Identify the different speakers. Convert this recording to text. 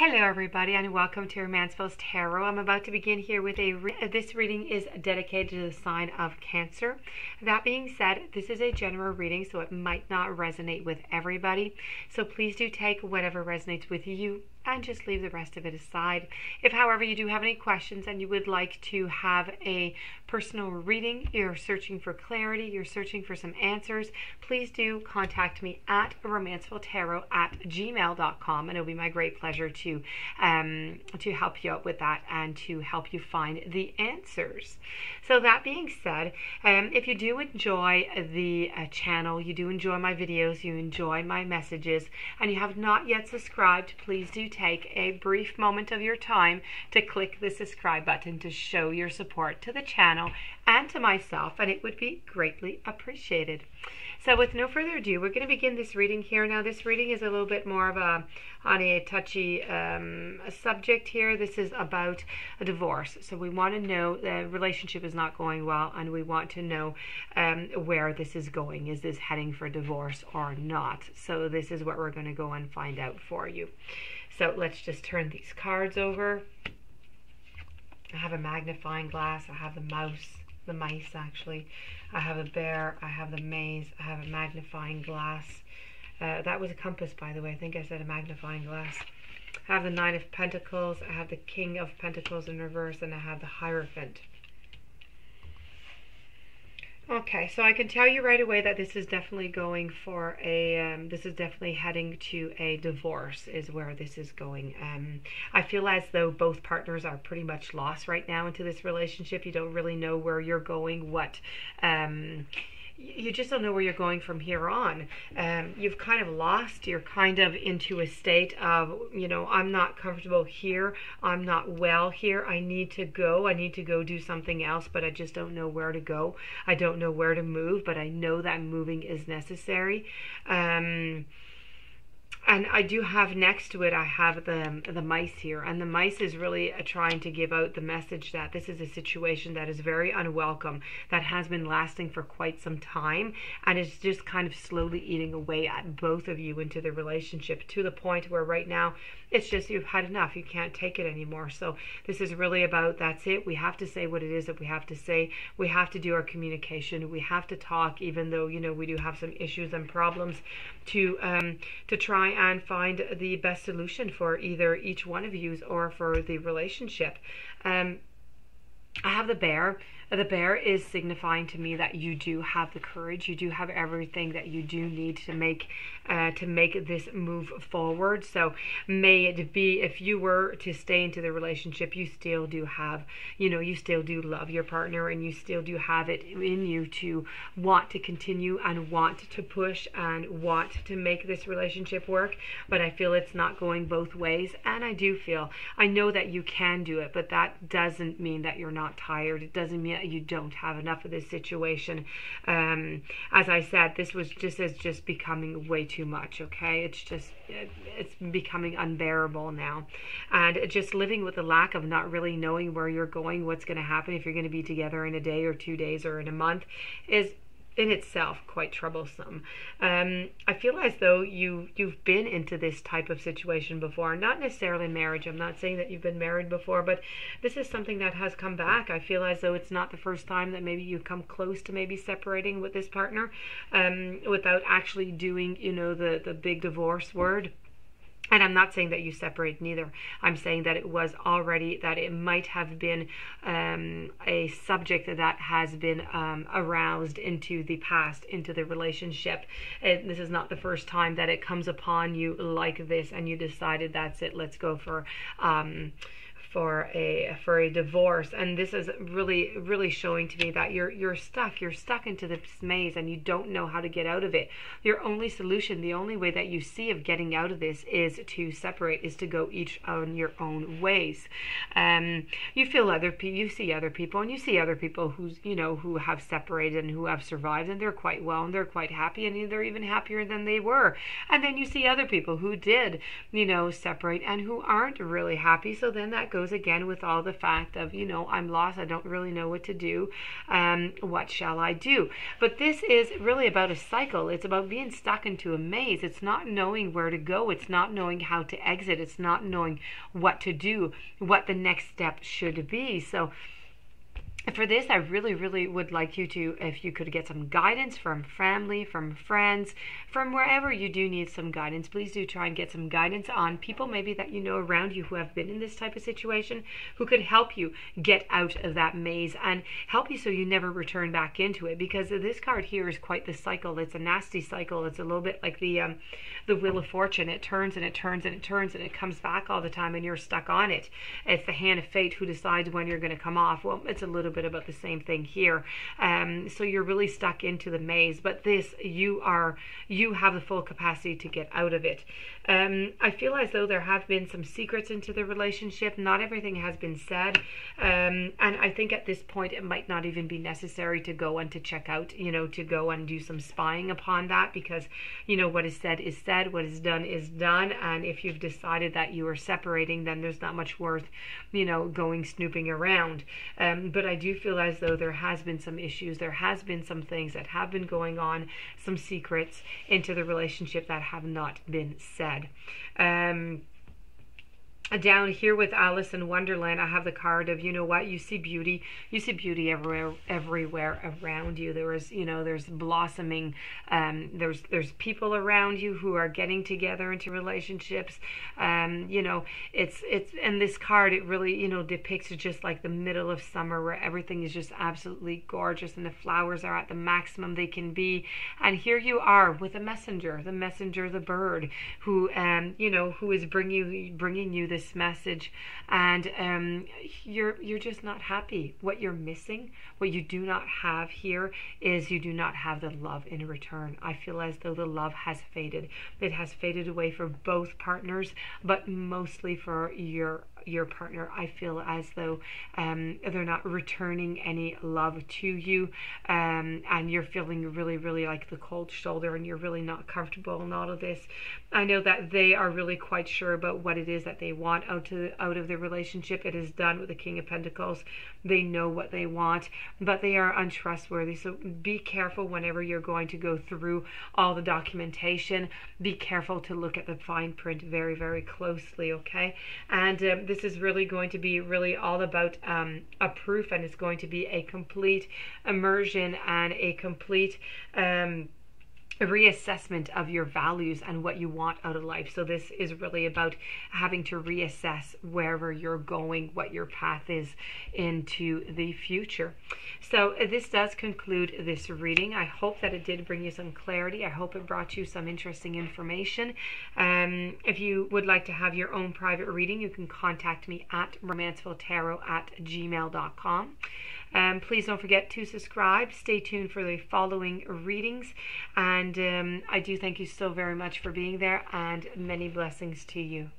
Speaker 1: Hello everybody and welcome to Romancefull's Tarot. I'm about to begin here with this reading is dedicated to the sign of Cancer. That being said, this is a general reading, so it might not resonate with everybody. So please do take whatever resonates with you and just leave the rest of it aside. If, however, you do have any questions and you would like to have a personal reading, you're searching for clarity, you're searching for some answers, please do contact me at romancefulltarot@gmail.com, and it'll be my great pleasure to help you out with that and to help you find the answers. So that being said, if you do enjoy the channel, you do enjoy my videos, you enjoy my messages, and you have not yet subscribed, please do take a brief moment of your time to click the subscribe button to show your support to the channel and to myself, and it would be greatly appreciated. So with no further ado, we're going to begin this reading here. Now this reading is a little bit more of a touchy subject here. This is about a divorce. So we want to know the relationship is not going well, and we want to know where this is going. Is this heading for divorce or not? So this is what we're going to go and find out for you. So let's just turn these cards over. I have a magnifying glass. I have the mice actually. I have a bear. I have the maze. I have a magnifying glass. That was a compass, by the way. I think I said a magnifying glass. I have the Nine of Pentacles. I have the King of Pentacles in reverse, and I have the Hierophant. Okay, so I can tell you right away that this is definitely going for this is definitely heading to a divorce is where this is going. I feel as though both partners are pretty much lost right now into this relationship. You don't really know where you're going, you just don't know where you're going from here on. You've kind of lost. You're kind of into a state of, I'm not comfortable here. I'm not well here. I need to go. I need to go do something else, but I just don't know where to go. I don't know where to move, but I know that moving is necessary. And I do have next to it, I have the mice here. And the mice is really trying to give out the message that this is a situation that is very unwelcome, that has been lasting for quite some time, and is just kind of slowly eating away at both of you into the relationship, to the point where right now it's just you've had enough. You can't take it anymore. So this is really about, that's it. We have to say what it is that we have to say. We have to do our communication. We have to talk, even though, we do have some issues and problems, to try and find the best solution for either each one of you or for the relationship. I have the bear. The bear is signifying to me that you do have the courage. You do have everything that you do need to make this move forward. So may it be, if you were to stay into the relationship, you still do have, you still do love your partner, and you still do have it in you to want to continue and want to push and want to make this relationship work. But I feel it's not going both ways, and I know that you can do it, but that doesn't mean that you're not tired. It doesn't mean you don't have enough of this situation. As I said, this was just becoming way too much. Okay, it's becoming unbearable now, and just living with the lack of not really knowing where you're going, what's going to happen, if you're going to be together in a day or 2 days or in a month, is in itself quite troublesome. I feel as though you've been into this type of situation before, not necessarily marriage. I'm not saying that you've been married before, but this is something that has come back. I feel as though it's not the first time that maybe you've come close to maybe separating with this partner, without actually doing, the big divorce word. And I'm not saying that you separated neither. I'm saying that it was already, that it might have been a subject that has been aroused into the past, into the relationship. And this is not the first time that it comes upon you like this, and you decided, that's it, let's go for a divorce. And this is really showing to me that you're stuck into this maze, and you don't know how to get out of it. Your only solution, the only way that you see of getting out of this, is to separate, is to go each on your own ways. You feel you see other people, and you see other people who have separated and who have survived, and they're quite well, and they're quite happy, and they're even happier than they were. And then you see other people who did separate and who aren't really happy. So then that goes goes again with all the fact of, I'm lost. I don't really know what to do. What shall I do? But this is really about a cycle. It's about being stuck into a maze. It's not knowing where to go. It's not knowing how to exit. It's not knowing what to do, what the next step should be. So for this, I really, really would like you to, if you could get some guidance from family, from friends, from wherever you do need some guidance, please do try and get some guidance on people maybe that you know around you who have been in this type of situation, who could help you get out of that maze and help you so you never return back into it. Because this card here is quite the cycle. It's a nasty cycle. It's a little bit like the Wheel of Fortune. It turns and it turns and it turns and it comes back all the time and you're stuck on it. It's the hand of fate who decides when you're going to come off. Well, it's a little bit about the same thing here. So you're really stuck into the maze, but this, you have the full capacity to get out of it. I feel as though there have been some secrets into the relationship. Not everything has been said, and I think at this point it might not even be necessary to go and to check out, to go and do some spying upon that, because what is said is said, what is done, and if you've decided that you are separating, then there's not much worth going snooping around. But I do feel as though there has been some issues, there has been some things that have been going on, some secrets into the relationship that have not been said. Down here with Alice in Wonderland, I have the card of, you see beauty. You see beauty everywhere around you. There's blossoming. There's people around you who are getting together into relationships. It's and this card, it really, depicts just like the middle of summer where everything is just absolutely gorgeous and the flowers are at the maximum they can be. And here you are with the messenger, the bird, who is bringing you this message, and you're just not happy. What you're missing, what you do not have here, is you do not have the love in return. I feel as though the love has faded. It has faded away for both partners, but mostly for your partner. I feel as though they're not returning any love to you, and you're feeling really, really like the cold shoulder, and you're really not comfortable in all of this. I know that they are really quite sure about what it is that they want out of the relationship. It is done with the King of Pentacles. They know what they want, but they are untrustworthy. So be careful whenever you're going to go through all the documentation. Be careful to look at the fine print very, very closely, okay? And this is really going to be really all about a proof, and it's going to be a complete immersion and a complete a reassessment of your values and what you want out of life. So this is really about having to reassess wherever you're going, what your path is into the future. So this does conclude this reading. I hope that it did bring you some clarity. I hope it brought you some interesting information. If you would like to have your own private reading, you can contact me at romancefulltarot@gmail.com. Please don't forget to subscribe. Stay tuned for the following readings. And I do thank you so very much for being there, and many blessings to you.